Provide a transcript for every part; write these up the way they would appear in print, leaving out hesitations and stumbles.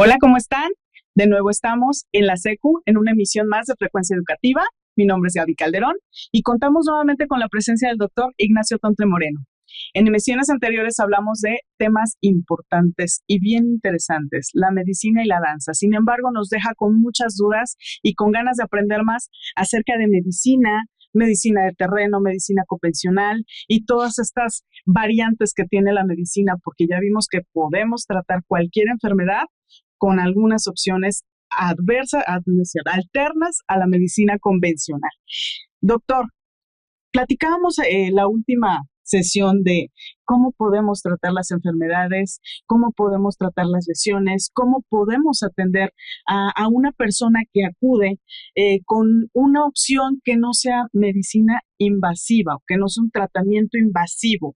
Hola, ¿cómo están? De nuevo estamos en la SECU, en una emisión más de Frecuencia Educativa. Mi nombre es Gaby Calderón y contamos nuevamente con la presencia del doctor Ignacio Tontle Moreno. En emisiones anteriores hablamos de temas importantes y bien interesantes, la medicina y la danza. Sin embargo, nos deja con muchas dudas y con ganas de aprender más acerca de medicina, medicina de terreno, medicina convencional y todas estas variantes que tiene la medicina, porque ya vimos que podemos tratar cualquier enfermedad con algunas opciones alternas a la medicina convencional. Doctor, platicábamos la última sesión de cómo podemos tratar las enfermedades, cómo podemos tratar las lesiones, cómo podemos atender a una persona que acude con una opción que no sea medicina invasiva o que no sea un tratamiento invasivo.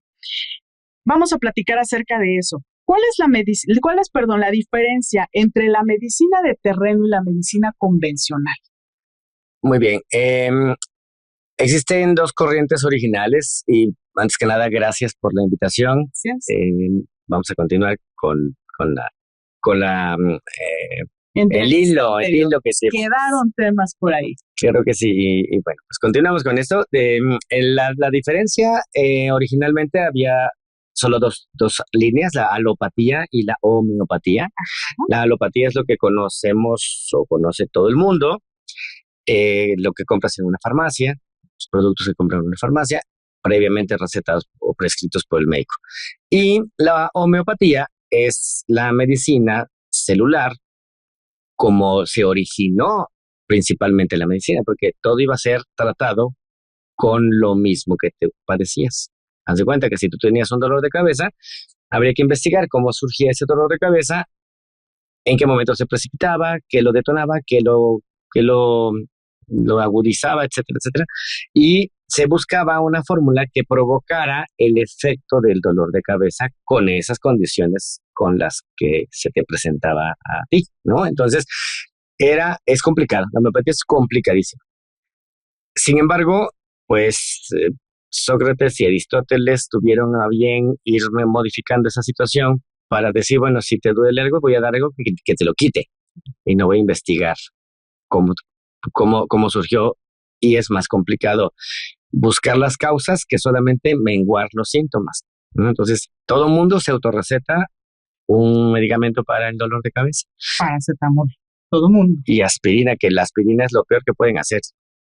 Vamos a platicar acerca de eso. ¿Cuál es la diferencia entre la medicina de terreno y la medicina convencional? Muy bien. Existen dos corrientes originales y antes que nada, gracias por la invitación. Gracias. Vamos a continuar con el hilo que se... Quedaron temas por ahí. Creo que sí. Y bueno, pues continuamos con esto. La diferencia, originalmente había solo dos líneas, la alopatía y la homeopatía. Ajá. La alopatía es lo que conocemos o conoce todo el mundo, lo que compras en una farmacia, los productos que compran en una farmacia, previamente recetados o prescritos por el médico. Y la homeopatía es la medicina celular, como se originó principalmente la medicina, porque todo iba a ser tratado con lo mismo que te padecías. Haz de cuenta que si tú tenías un dolor de cabeza, habría que investigar cómo surgía ese dolor de cabeza, en qué momento se precipitaba, qué lo detonaba, qué lo agudizaba, etcétera, etcétera. Y se buscaba una fórmula que provocara el efecto del dolor de cabeza con esas condiciones con las que se te presentaba a ti, ¿no? Entonces, es complicado. La homeopatía es complicadísima. Sin embargo, pues Sócrates y Aristóteles tuvieron a bien irme modificando esa situación para decir, bueno, si te duele algo, voy a dar algo que te lo quite y no voy a investigar cómo surgió, y es más complicado buscar las causas que solamente menguar los síntomas, ¿no? Entonces, todo el mundo se autorreceta un medicamento para el dolor de cabeza. Paracetamol, todo mundo. Y aspirina, que la aspirina es lo peor que pueden hacer,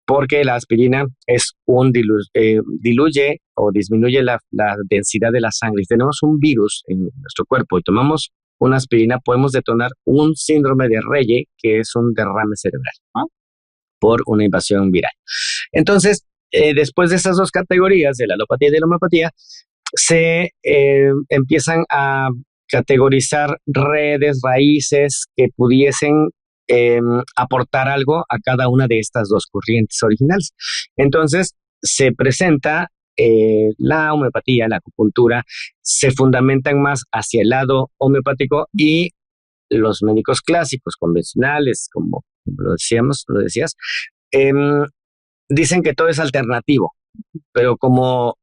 porque la aspirina es diluye o disminuye la densidad de la sangre. Si tenemos un virus en nuestro cuerpo y tomamos una aspirina, podemos detonar un síndrome de Reye, que es un derrame cerebral, ¿no? Por una invasión viral. Entonces, después de estas dos categorías, de la alopatía y de la homeopatía, se empiezan a categorizar redes, raíces que pudiesen aportar algo a cada una de estas dos corrientes originales. Entonces, se presenta la homeopatía, la acupuntura, se fundamentan más hacia el lado homeopático, y los médicos clásicos, convencionales, como lo decías, dicen que todo es alternativo, pero como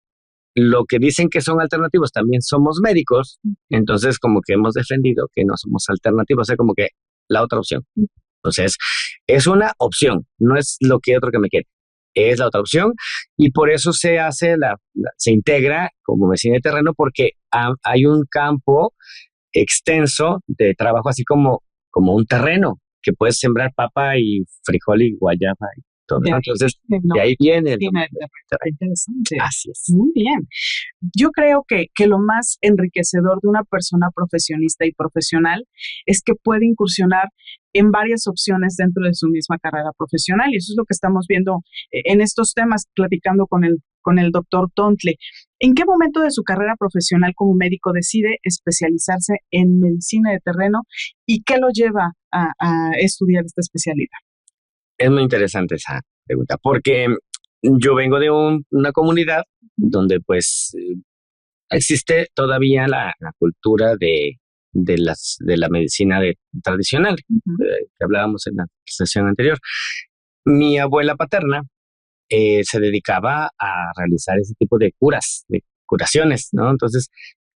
lo que dicen que son alternativos también somos médicos, entonces como que hemos defendido que no somos alternativos, o sea, como que la otra opción. Entonces, es una opción, no es lo que otro que me quiere, es la otra opción, y por eso se integra como medicina de terreno, porque hay un campo extenso de trabajo, así como un terreno que puedes sembrar papa y frijol y guayaba y todo, ¿no? Entonces, de ahí viene el nombre. Interesante. Así es. Muy bien. Yo creo que lo más enriquecedor de una persona profesionista y profesional es que puede incursionar en varias opciones dentro de su misma carrera profesional, y eso es lo que estamos viendo en estos temas, platicando con el doctor Tontle. ¿En qué momento de su carrera profesional como médico decide especializarse en medicina de terreno y qué lo lleva a estudiar esta especialidad? Es muy interesante esa pregunta, porque yo vengo de una comunidad donde pues existe todavía la cultura de la medicina tradicional, que hablábamos en la sesión anterior. Mi abuela paterna se dedicaba a realizar ese tipo de curas, de curaciones, ¿no? Entonces,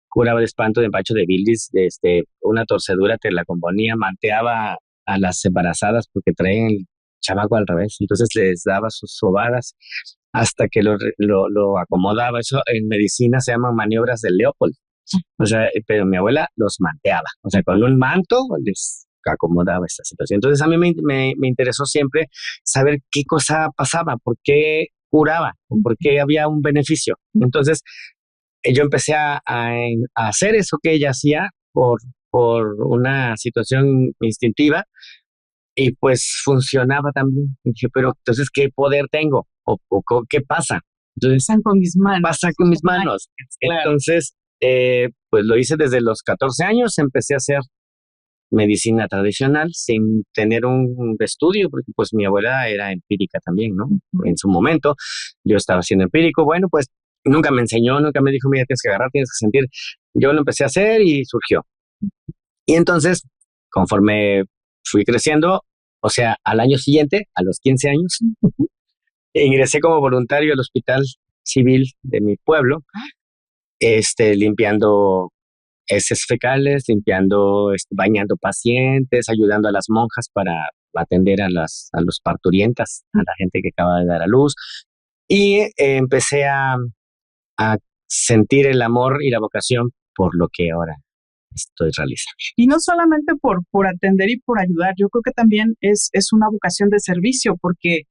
curaba de espanto, de empacho, de bilis, una torcedura te la componía, manteaba a las embarazadas porque traían el chamaco al revés, entonces les daba sus sobadas hasta que lo acomodaba. Eso en medicina se llaman maniobras de Leopold. O sea, pero mi abuela los manteaba, o sea, con un manto les acomodaba esta situación. Entonces a mí me interesó siempre saber qué cosa pasaba, por qué curaba, o por qué había un beneficio. Entonces yo empecé a hacer eso que ella hacía por una situación instintiva y pues funcionaba también. Y dije, pero entonces, ¿qué poder tengo? ¿Qué pasa? Entonces, Pasan con mis manos. pasa con mis manos. Claro. Entonces, pues lo hice desde los 14 años, empecé a hacer medicina tradicional sin tener un estudio, porque pues mi abuela era empírica también, ¿no? En su momento yo estaba siendo empírico, bueno, pues nunca me enseñó, nunca me dijo, mira, tienes que agarrar, tienes que sentir. Yo lo empecé a hacer y surgió. Y entonces, conforme fui creciendo, o sea, al año siguiente, a los 15 años, ingresé como voluntario al hospital civil de mi pueblo, limpiando heces fecales, limpiando, bañando pacientes, ayudando a las monjas para atender a los parturientas, a la gente que acaba de dar a luz. Y empecé a sentir el amor y la vocación por lo que ahora estoy realizando. Y no solamente por atender y por ayudar, yo creo que también es una vocación de servicio, porque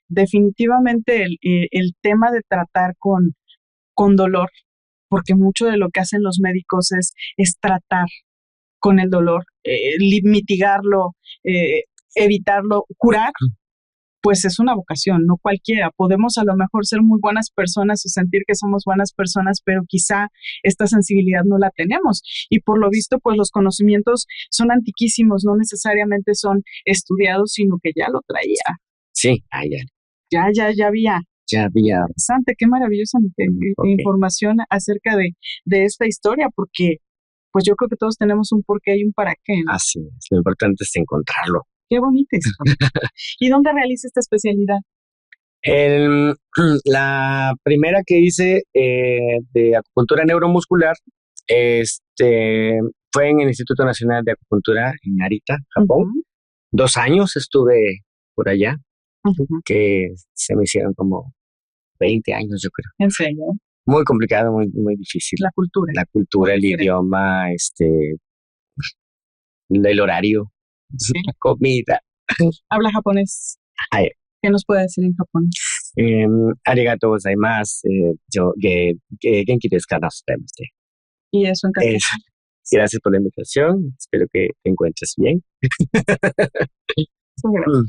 definitivamente el tema de tratar con dolor, porque mucho de lo que hacen los médicos es tratar con el dolor, mitigarlo, evitarlo, curar, pues es una vocación, no cualquiera. Podemos a lo mejor ser muy buenas personas o sentir que somos buenas personas, pero quizá esta sensibilidad no la tenemos. Y por lo visto, pues los conocimientos son antiquísimos, no necesariamente son estudiados, sino que ya lo traía. Sí, ya. Ya había. Ya había. Interesante, qué maravillosa información acerca de esta historia, porque pues yo creo que todos tenemos un porqué y un para qué, ¿no? Así es, lo importante es encontrarlo. Qué bonita historia. ¿Y dónde realiza esta especialidad? La primera que hice de acupuntura neuromuscular fue en el Instituto Nacional de Acupuntura en Narita, Japón. 2 años estuve por allá, que se me hicieron como 20 años, yo creo. ¿En serio? Muy complicado, muy, muy difícil. La cultura. La cultura, el idioma, el horario, la comida. ¿Habla japonés? Ay. ¿Qué nos puede decir en japonés? Arigatou gozaimasu, genki desu ka nasu. ¿Y eso en castellano? Gracias por la invitación, espero que te encuentres bien.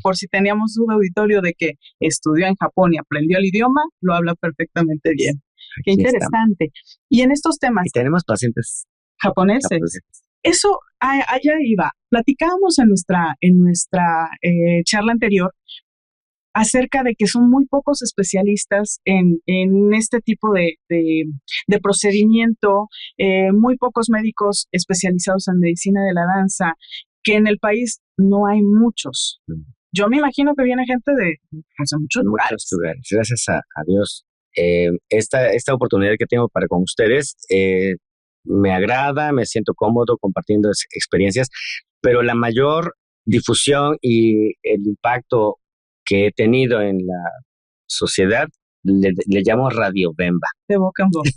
Por si teníamos un auditorio de que estudió en Japón y aprendió el idioma, lo habla perfectamente bien. Qué interesante. Estamos. Y en estos temas. Y tenemos pacientes japoneses. Eso, allá iba. Platicábamos en nuestra charla anterior acerca de que son muy pocos especialistas en este tipo de procedimiento, muy pocos médicos especializados en medicina de la danza, que en el país no hay muchos. Yo me imagino que viene gente de muchos lugares. Gracias a Dios. Esta oportunidad que tengo para con ustedes me agrada, me siento cómodo compartiendo experiencias, pero la mayor difusión y el impacto que he tenido en la sociedad le llamo Radio Bemba. De boca en boca.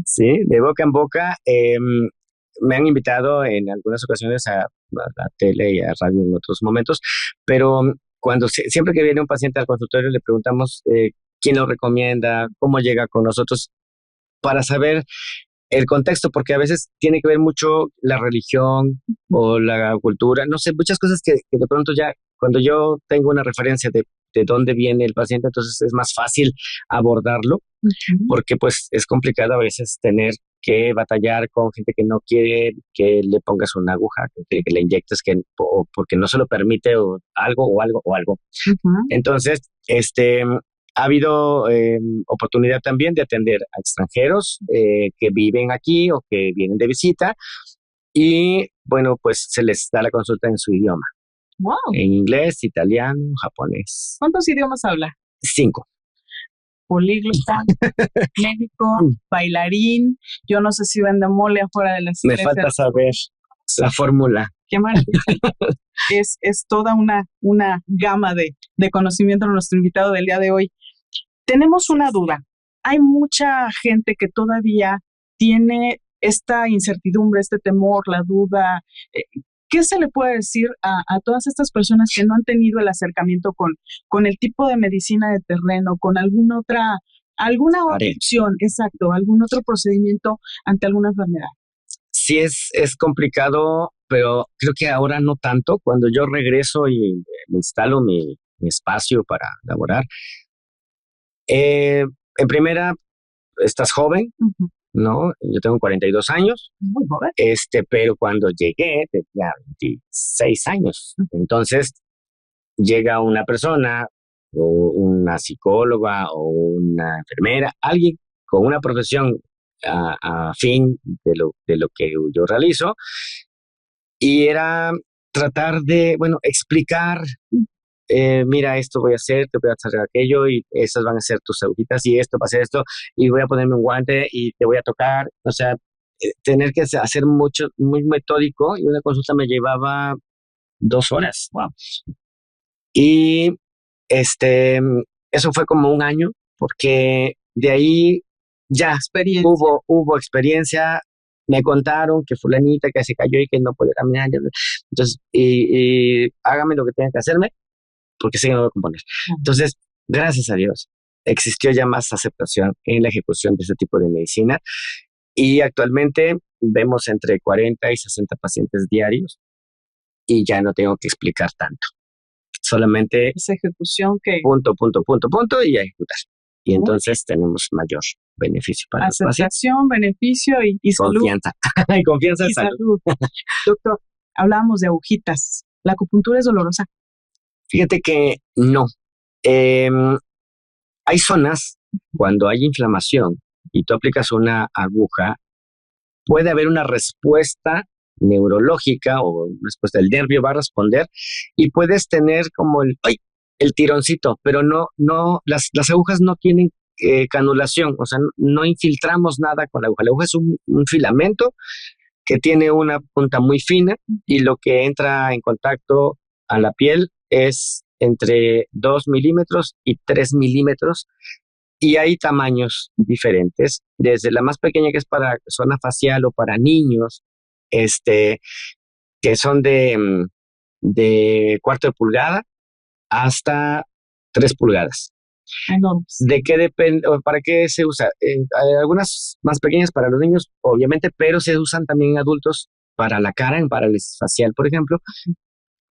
Sí, de boca en boca. Me han invitado en algunas ocasiones a la tele y a radio en otros momentos, pero siempre que viene un paciente al consultorio le preguntamos quién lo recomienda, cómo llega con nosotros, para saber el contexto, porque a veces tiene que ver mucho la religión o la cultura, no sé, muchas cosas que de pronto ya, cuando yo tengo una referencia de dónde viene el paciente, entonces es más fácil abordarlo, porque pues es complicado a veces tener que batallar con gente que no quiere que le pongas una aguja, que le inyectes, o porque no se lo permite, o algo. Entonces, ha habido oportunidad también de atender a extranjeros que viven aquí o que vienen de visita, y bueno, pues se les da la consulta en su idioma. Wow. En inglés, italiano, japonés. ¿Cuántos idiomas habla? 5. políglota, médico, bailarín. Yo no sé si vende mole afuera de las Me falta saber la fórmula. Qué maravilla. Es toda una gama de conocimiento de nuestro invitado del día de hoy. Tenemos una duda. Hay mucha gente que todavía tiene esta incertidumbre, este temor, la duda. ¿Qué se le puede decir a todas estas personas que no han tenido el acercamiento con el tipo de medicina de terreno, con alguna otra opción, exacto, algún otro procedimiento ante alguna enfermedad? Sí, es complicado, pero creo que ahora no tanto. Cuando yo regreso y me instalo mi espacio para laborar, en primera, estás joven, Uh-huh. ¿no? Yo tengo 42 años, Muy joven. pero cuando llegué tenía 26 años. Entonces, llega una persona, o una psicóloga, o una enfermera, alguien con una profesión a fin de lo que yo realizo, y era tratar de, bueno, explicar, mira, esto voy a hacer, te voy a hacer aquello, y estas van a ser tus agujitas, y esto va a ser esto, y voy a ponerme un guante, y te voy a tocar, o sea, tener que hacer mucho, muy metódico, y una consulta me llevaba 2 horas. Wow. Y eso fue como un año, porque de ahí ya hubo experiencia. Me contaron que fulanita que se cayó y que no puede caminar. Entonces, y hágame lo que tenga que hacerme, porque sé que no voy a componer. Entonces, gracias a Dios, existió ya más aceptación en la ejecución de este tipo de medicina, y actualmente vemos entre 40 y 60 pacientes diarios, y ya no tengo que explicar tanto. Solamente esa ejecución que punto, y a ejecutar. Y entonces tenemos mayor beneficio para los pacientes. Aceptación, beneficio y salud. Confianza. Y confianza y salud. Doctor, hablábamos de agujitas. ¿La acupuntura es dolorosa? Fíjate que no. Hay zonas cuando hay inflamación y tú aplicas una aguja, puede haber una respuesta neurológica, o una respuesta del nervio va a responder, y puedes tener como el tironcito, pero no, las agujas no tienen canulación, o sea, no infiltramos nada con la aguja. La aguja es un filamento que tiene una punta muy fina, y lo que entra en contacto a la piel es entre 2 milímetros y 3 milímetros, y hay tamaños diferentes, desde la más pequeña, que es para zona facial o para niños, que son de cuarto de pulgada hasta 3 pulgadas. Enormes. ¿De qué depende o para qué se usa? Hay algunas más pequeñas para los niños, obviamente, pero se usan también en adultos para la cara, en parálisis facial, por ejemplo.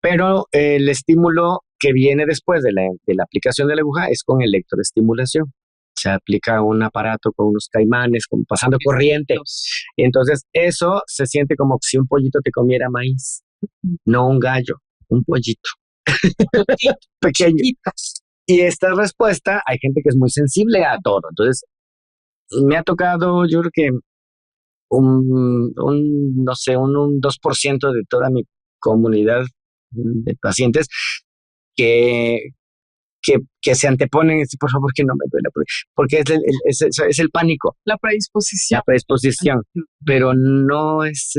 Pero el estímulo que viene después de la aplicación de la aguja es con electroestimulación. Se aplica un aparato con unos caimanes, como pasando corriente. Y entonces eso se siente como si un pollito te comiera maíz, no un gallo, un pollito pequeño. Y esta respuesta, hay gente que es muy sensible a todo. Entonces, me ha tocado, yo creo que no sé, un 2% de toda mi comunidad de pacientes que se anteponen y dicen, por favor, que no me duela, porque es el pánico. La predisposición. La predisposición, pero no es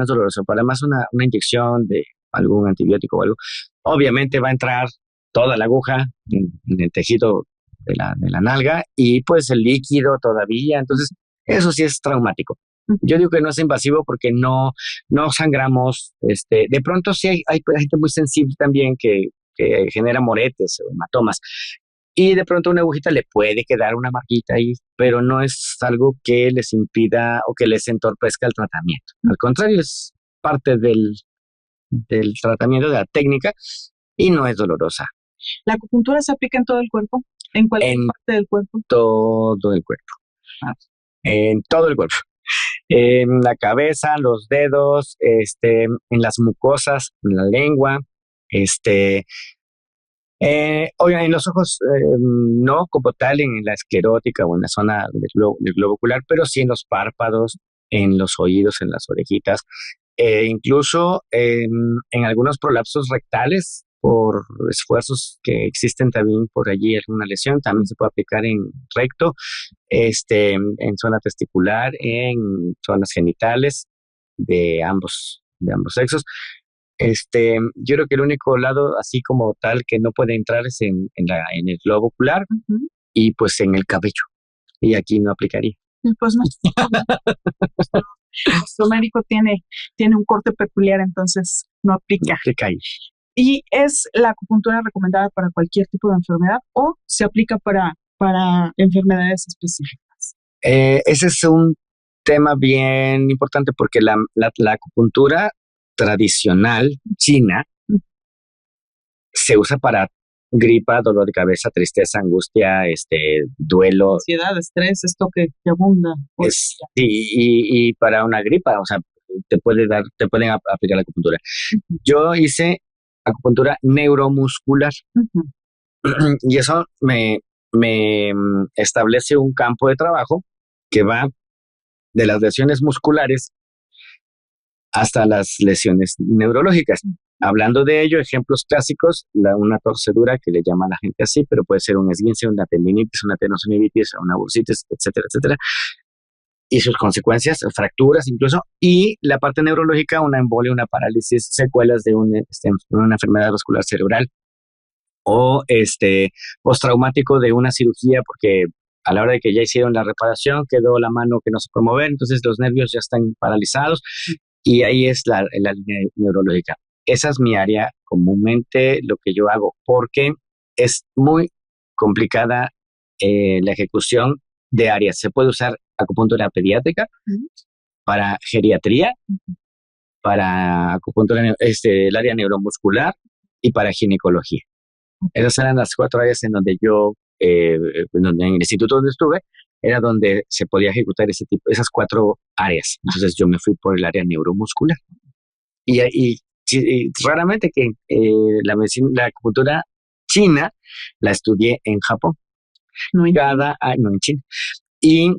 doloroso. Para más una inyección de algún antibiótico o algo, obviamente va a entrar toda la aguja en el tejido de la nalga, y pues el líquido todavía, entonces eso sí es traumático. Yo digo que no es invasivo porque no sangramos. De pronto sí hay gente muy sensible también que genera moretes o hematomas, y de pronto una agujita le puede quedar una marquita ahí, pero no es algo que les impida o que les entorpezca el tratamiento. Al contrario, es parte del tratamiento, de la técnica, y no es dolorosa. ¿La acupuntura se aplica en todo el cuerpo? ¿En cualquier parte del cuerpo? Todo el cuerpo. En todo el cuerpo. En la cabeza, los dedos, en las mucosas, en la lengua, oigan, en los ojos, no como tal en la esclerótica o en la zona del globo ocular, pero sí en los párpados, en los oídos, en las orejitas, incluso en algunos prolapsos rectales, por esfuerzos que existen también por allí alguna lesión, también se puede aplicar en recto, en zona testicular, en zonas genitales de ambos sexos. Yo creo que el único lado así como tal que no puede entrar es en el globo ocular y pues en el cabello. Y aquí no aplicaría. Pues no. Nuestro médico tiene un corte peculiar, entonces no aplica. Aplica ahí. ¿Y es la acupuntura recomendada para cualquier tipo de enfermedad o se aplica para enfermedades específicas? Ese es un tema bien importante porque la acupuntura tradicional china se usa para gripa, dolor de cabeza, tristeza, angustia, duelo. Ansiedad, estrés, esto que abunda. Y para una gripa, o sea, te pueden aplicar la acupuntura. Yo hice acupuntura neuromuscular y eso me establece un campo de trabajo que va de las lesiones musculares hasta las lesiones neurológicas. Hablando de ello, ejemplos clásicos, una torcedura que le llama a la gente así, pero puede ser un esguince, una tendinitis, una tenosynovitis, una bursitis, etcétera, etcétera. Y sus consecuencias, fracturas incluso, y la parte neurológica, una embolia, una parálisis, secuelas de una enfermedad vascular cerebral o postraumático de una cirugía porque a la hora de que ya hicieron la reparación quedó la mano que no se puede mover, entonces los nervios ya están paralizados y ahí es la línea neurológica. Esa es mi área, comúnmente lo que yo hago, porque es muy complicada la ejecución de áreas. Se puede usar acupuntura pediátrica para geriatría, para acupuntura, el área neuromuscular y para ginecología. Esas eran las 4 áreas en donde yo, en el instituto donde estuve, era donde se podía ejecutar esas 4 áreas. Entonces yo me fui por el área neuromuscular. Y raramente que la acupuntura china la estudié en Japón. No en China. Y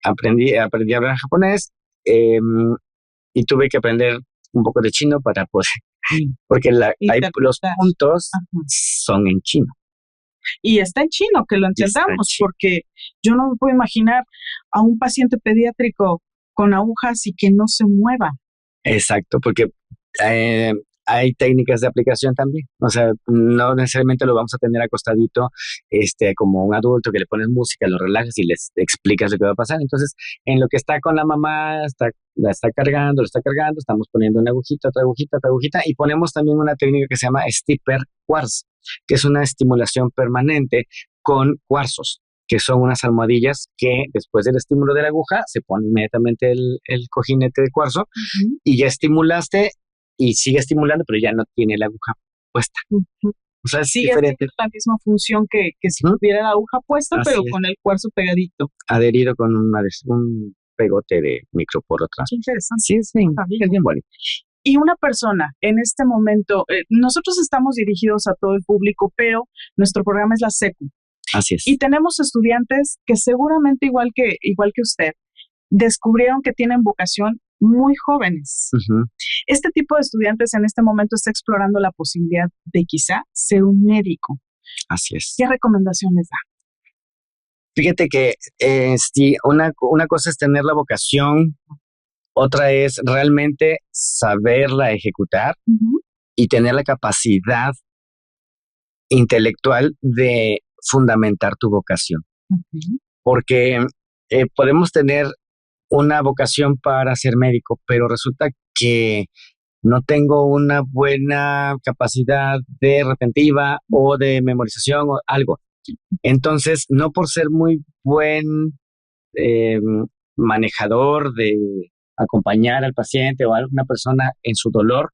aprendí a hablar japonés y tuve que aprender un poco de chino para poder, porque los puntos son en chino. Y está en chino, que lo entendamos, porque yo no me puedo imaginar a un paciente pediátrico con agujas y que no se mueva. Exacto, porque hay técnicas de aplicación también. O sea, no necesariamente lo vamos a tener acostadito como un adulto que le pones música, lo relajas y les explicas lo que va a pasar. Entonces, en lo que está con la mamá, la está cargando, estamos poniendo una agujita, otra agujita, y ponemos también una técnica que se llama Stipper Quartz, que es una estimulación permanente con cuarzos, que son unas almohadillas que después del estímulo de la aguja se pone inmediatamente el cojinete de cuarzo y ya estimulaste y sigue estimulando, pero ya no tiene la aguja puesta. O sea, es diferente. La misma función que si tuviera la aguja puesta, así pero es. Con el cuarzo pegadito. Adherido con un pegote de microporo atrás. Qué interesante. Sí, es bien bonito. Y una persona en este momento, nosotros estamos dirigidos a todo el público, pero nuestro programa es la SECU. Así es. Y tenemos estudiantes que seguramente igual que usted, descubrieron que tienen vocación muy jóvenes. Este tipo de estudiantes en este momento está explorando la posibilidad de quizá ser un médico. Así es. ¿Qué recomendaciones da? Fíjate que una cosa es tener la vocación, otra es realmente saberla ejecutar y tener la capacidad intelectual de fundamentar tu vocación. Porque podemos tener una vocación para ser médico, pero resulta que no tengo una buena capacidad de retentiva o de memorización o algo. Entonces, no por ser muy buen manejador de acompañar al paciente o a alguna persona en su dolor,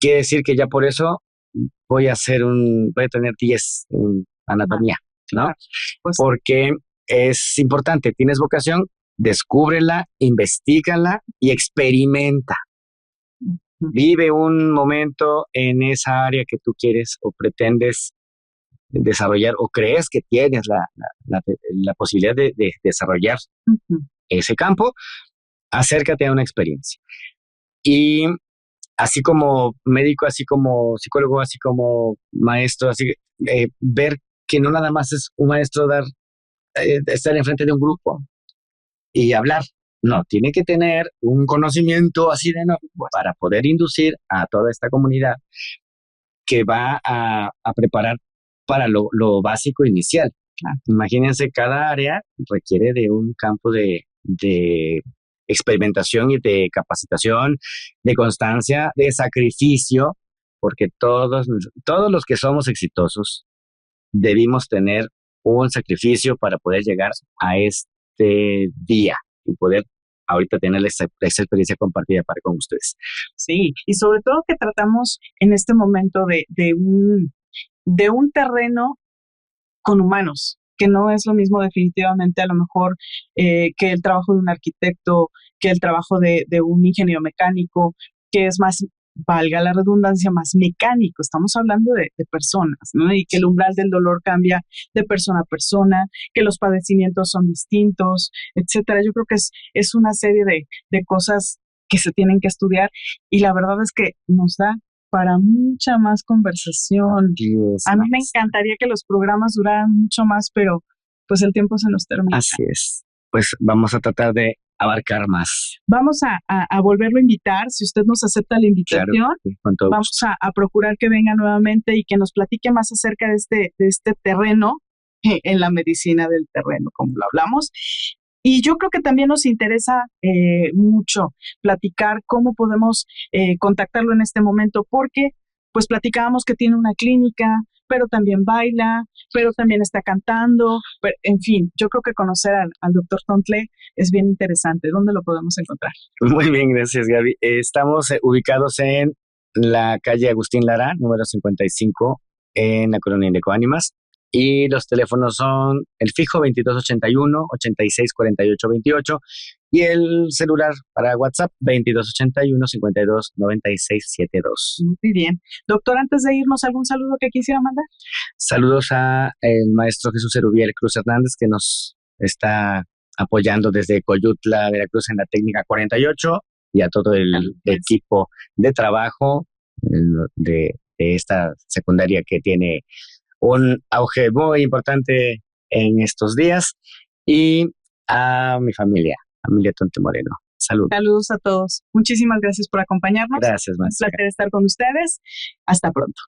quiere decir que ya por eso voy a tener 10 en anatomía, ¿no? Pues, porque es importante, tienes vocación, descúbrela, investígala y experimenta. Vive un momento en esa área que tú quieres o pretendes desarrollar o crees que tienes la posibilidad de desarrollar ese campo. Acércate a una experiencia. Y así como médico, así como psicólogo, así como maestro, así ver que no nada más es un maestro estar enfrente de un grupo y hablar. No, tiene que tener un conocimiento así de enorme para poder inducir a toda esta comunidad que va a preparar para lo básico inicial. Imagínense, cada área requiere de un campo de experimentación y de capacitación, de constancia, de sacrificio, porque todos los que somos exitosos debimos tener un sacrificio para poder llegar a este día y poder ahorita tener esa experiencia compartida con ustedes. Sí, y sobre todo que tratamos en este momento de un terreno con humanos, que no es lo mismo definitivamente a lo mejor que el trabajo de un arquitecto, que el trabajo de un ingeniero mecánico, que es más, valga la redundancia, más mecánico. Estamos hablando de personas, ¿no? Y que el umbral del dolor cambia de persona a persona, que los padecimientos son distintos, etcétera. Yo creo que es una serie de cosas que se tienen que estudiar, y la verdad es que nos da para mucha más conversación. A mí me encantaría que los programas duraran mucho más, pero pues el tiempo se nos termina. Así es. Pues vamos a tratar de abarcar más. Vamos a volverlo a invitar, si usted nos acepta la invitación. Claro, sí, vamos a procurar que venga nuevamente y que nos platique más acerca de este terreno en la medicina del terreno, como lo hablamos. Y yo creo que también nos interesa mucho platicar cómo podemos contactarlo en este momento, porque pues platicábamos que tiene una clínica, pero también baila, pero también está cantando, pero, en fin, yo creo que conocer al doctor Tontle es bien interesante. ¿Dónde lo podemos encontrar? Muy bien, gracias, Gaby. Estamos ubicados en la calle Agustín Lara, número 55, en la colonia de Coánimas. Y los teléfonos son el fijo 2281-864828 y el celular para WhatsApp 2281-529672. Muy bien. Doctor, antes de irnos, ¿algún saludo que quisiera mandar? Saludos a el maestro Jesús Erubiel Cruz Hernández, que nos está apoyando desde Coyutla, Veracruz, en la técnica 48, y a todo el equipo de trabajo de esta secundaria que tiene un auge muy importante en estos días, y a mi familia Tonte Moreno. Saludos. Saludos a todos. Muchísimas gracias por acompañarnos. Gracias, maestra. Un placer estar con ustedes. Hasta pronto.